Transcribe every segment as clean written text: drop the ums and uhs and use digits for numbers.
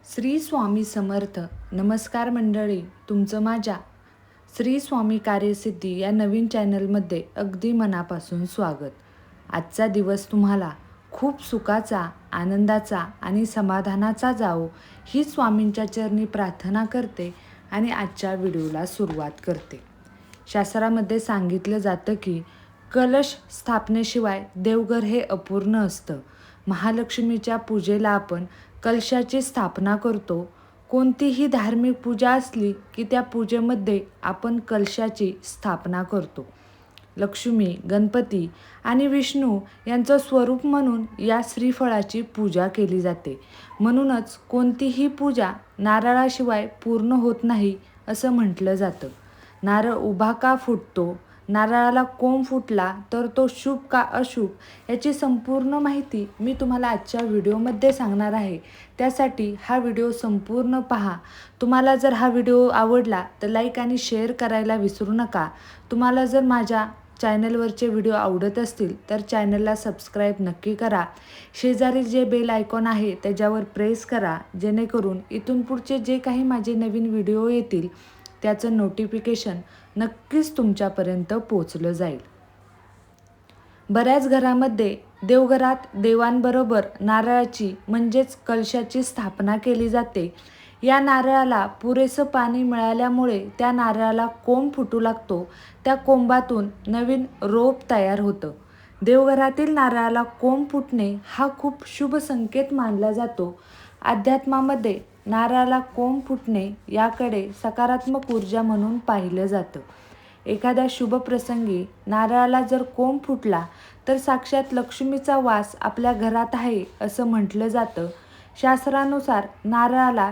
श्री स्वामी समर्थ. नमस्कार मंडळी, तुमचं माझ्या श्री स्वामी कार्यसिद्धी या नवीन चॅनलमध्ये अगदी मनापासून स्वागत. आजचा दिवस तुम्हाला खूप सुखाचा, आनंदाचा आणि समाधानाचा जावो ही स्वामींच्या चरणी प्रार्थना करते आणि आजच्या व्हिडिओला सुरुवात करते. शास्त्रामध्ये सांगितलं जातं की कलश स्थापनेशिवाय देवघर हे अपूर्ण असतं. महालक्ष्मीच्या पूजेला आपण कलशाची स्थापना करतो. कोणतीही धार्मिक पूजा असली की त्या पूजेमध्ये आपण कलशाची स्थापना करतो. लक्ष्मी, गणपती आणि विष्णू यांचं स्वरूप म्हणून या श्रीफळाची पूजा केली जाते. म्हणूनच कोणतीही पूजा नारळाशिवाय पूर्ण होत नाही असं म्हटलं जातं. नारळ उभा का फुटतो, नारळाला कोंब फुटला तर तो शुभ का अशुभ याची संपूर्ण माहिती मी तुम्हाला आजच्या व्हिडिओमध्ये सांगणार आहे. त्यासाठी हा व्हिडिओ संपूर्ण पहा. तुम्हाला जर हा व्हिडिओ आवडला तर लाईक आणि शेअर करायला विसरू नका. तुम्हाला जर माझ्या चॅनलवरचे व्हिडिओ आवडत असतील तर चॅनलला सबस्क्राईब नक्की करा. शेजारी जे बेल आयकॉन आहे त्याच्यावर प्रेस करा, जेणेकरून इथून पुढचे जे काही माझे नवीन व्हिडिओ येतील त्याचं नोटिफिकेशन नक्कीच तुमच्यापर्यंत पोचलं जाईल. बऱ्याच घरामध्ये देवघरात देवांबरोबर नारळाची म्हणजेच कलशाची स्थापना केली जाते. या नारळाला पुरेसं पाणी मिळाल्यामुळे त्या नारळाला कोंब फुटू लागतो. त्या कोंबातून नवीन रोप तयार होतं. देवघरातील नारळाला कोंब फुटणे हा खूप शुभ संकेत मानला जातो. अध्यात्मामध्ये नारळाला कोंब फुटणे याकडे सकारात्मक ऊर्जा म्हणून पाहिलं जातं. एखाद्या शुभ प्रसंगी नारळाला जर कोंब फुटला तर साक्षात लक्ष्मीचा वास आपल्या घरात आहे असं म्हटलं जातं. शास्त्रानुसार नारळाला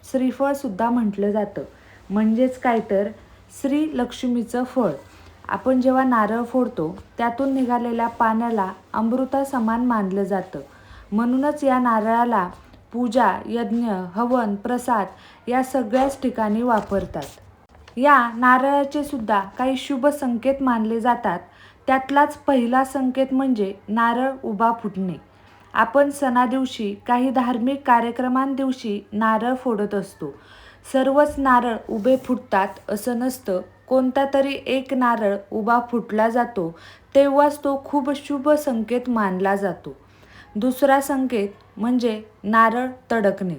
श्रीफळ सुद्धा म्हटलं जातं. म्हणजेच काय तर श्री लक्ष्मीचं फळ. आपण जेव्हा नारळ फोडतो त्यातून निघालेल्या पाण्याला अमृतासमान मानलं जातं. म्हणूनच या नारळाला पूजा, यज्ञ, हवन, प्रसाद या सगळ्याच ठिकाणी वापरतात. या नारळाचे सुद्धा काही शुभ संकेत मानले जातात. त्यातलाच पहिला संकेत म्हणजे नारळ उभा फुटणे. आपण सणादिवशी, काही धार्मिक कार्यक्रमांदिवशी नारळ फोडत असतो. सर्वच नारळ उभे फुटतात असं नसतं. कोणता तरी एक नारळ उभा फुटला जातो तेव्हाच तो खूप शुभ संकेत मानला जातो. दुसरा संकेत म्हणजे नारळ तडकणे.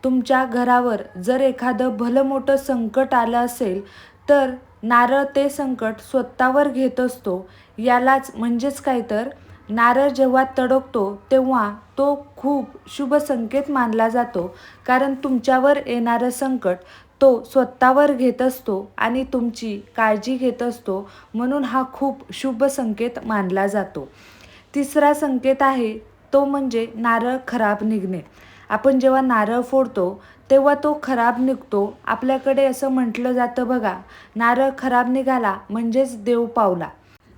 तुमच्या घरावर जर एखादं भलं मोठं संकट आलं असेल तर नारळ ते संकट स्वतःवर घेत असतो. यालाच म्हणजेच काय तर नारळ जेव्हा तडकतो तेव्हा तो खूप शुभ संकेत मानला जातो. कारण तुमच्यावर येणारं संकट तो स्वतःवर घेत असतो आणि तुमची काळजी घेत असतो. म्हणून हा खूप शुभ संकेत मानला जातो. तिसरा संकेत आहे तो म्हणजे नारळ खराब निघणे. आपण जेव्हा नारळ फोडतो तेव्हा तो खराब निघतो. आपल्याकडे असं म्हटलं जातं बघा, नारळ खराब निघाला म्हणजेच देव पावला.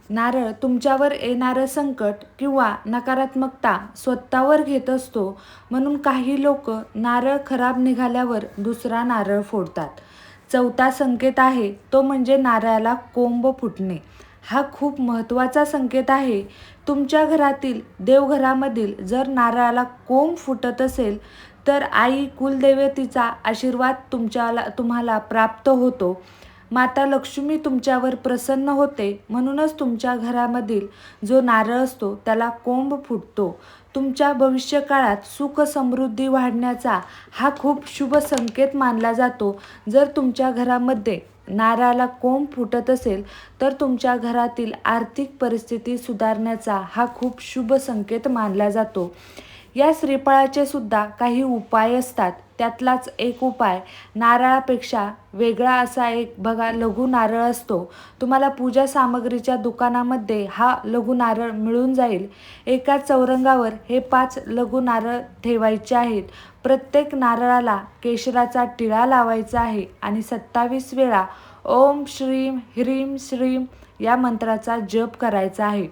नारळ तुमच्यावर येणारं संकट किंवा नकारात्मकता स्वतःवर घेत असतो. म्हणून काही लोक नारळ खराब निघाल्यावर दुसरा नारळ फोडतात. चौथा संकेत आहे तो म्हणजे नारळाला कोंब फुटणे. हा खूप महत्त्वाचा संकेत आहे. तुमच्या घरातील देवघरामधील जर नारळाला कोंब फुटत असेल तर आई कुलदेवतेचा आशीर्वाद तुम्हाला प्राप्त होतो. माता लक्ष्मी तुमच्यावर प्रसन्न होते. म्हणूनच तुमच्या घरामधील जो नारळ असतो त्याला कोंब फुटतो. तुमच्या भविष्यकाळात सुख समृद्धी वाढण्याचा हा खूप शुभ संकेत मानला जातो. जर तुमच्या घरामध्ये नारळाला कोंब फुटत असेल तर तुमच्या घरातील आर्थिक परिस्थिती सुधारण्याचा हा खूप शुभ संकेत मानला जातो. या श्रीफळाचे सुद्धा काही उपाय असतात. त्यातलाच एक उपाय नारळापेक्षा वेगळा असा एक बघा लघु नारळ असतो. तुम्हाला पूजा सामग्रीच्या दुकानामध्ये हा लघु नारळ मिळून जाईल. एका चौरंगावर हे 5 लघु नारळ ठेवायचे आहेत. प्रत्येक नारळाला केशराचा टिळा लावायचा आहे आणि 27 वेळा ओम श्रीम ह्रीम श्रीम या मंत्राचा जप करायचा आहे.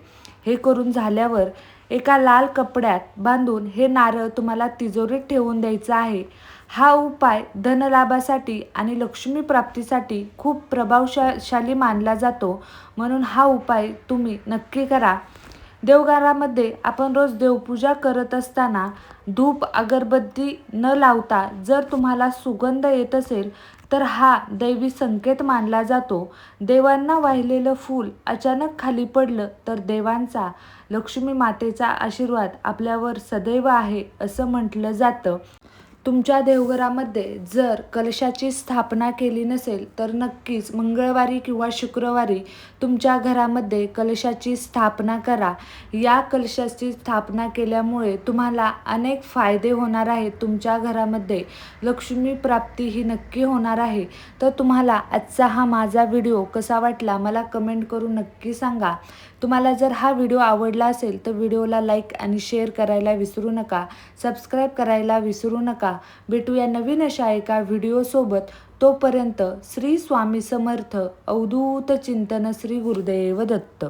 हे करून झाल्यावर एका लाल कपड्यात बांधून हे नारळ तुम्हाला तिजोरीत ठेवून द्यायचं आहे. हा उपाय धनलाभासाठी आणि लक्ष्मी प्राप्तीसाठी खूप प्रभावशाली मानला जातो. म्हणून हा उपाय तुम्ही नक्की करा. देवघरामध्ये आपण रोज देवपूजा करत असताना धूप अगरबत्ती न लावता जर तुम्हाला सुगंध येत असेल तर हा दैवी संकेत मानला जातो. देवांना वाहिलेलं फूल अचानक खाली पडलं तर देवांचा, लक्ष्मी मातेचा आशीर्वाद आपल्यावर सदैव आहे असं म्हटलं जातं. तुमच्या देवघरामध्ये जर कलशाची स्थापना केली नसेल तर नक्कीच मंगळवारी किंवा शुक्रवारी तुमच्या घरामध्ये कलशाची स्थापना करा. या कलशाची स्थापना केल्यामुळे तुम्हाला अनेक फायदे होणार आहेत. तुमच्या घरामध्ये लक्ष्मी प्राप्ती ही नक्की होणार आहे. तर तुम्हाला आजचा हा माझा व्हिडिओ कसा वाटला मला कमेंट करून नक्की सांगा. तुम्हाला जर हा व्हिडिओ आवडला असेल तर व्हिडिओला लाईक आणि शेअर करायला विसरू नका. सबस्क्राईब करायला विसरू नका. भेटूया नवीन अशा एका व्हिडिओसोबत. तोपर्यंत श्री स्वामी समर्थ. अवधूत चिंतन. श्री गुरुदेव दत्त.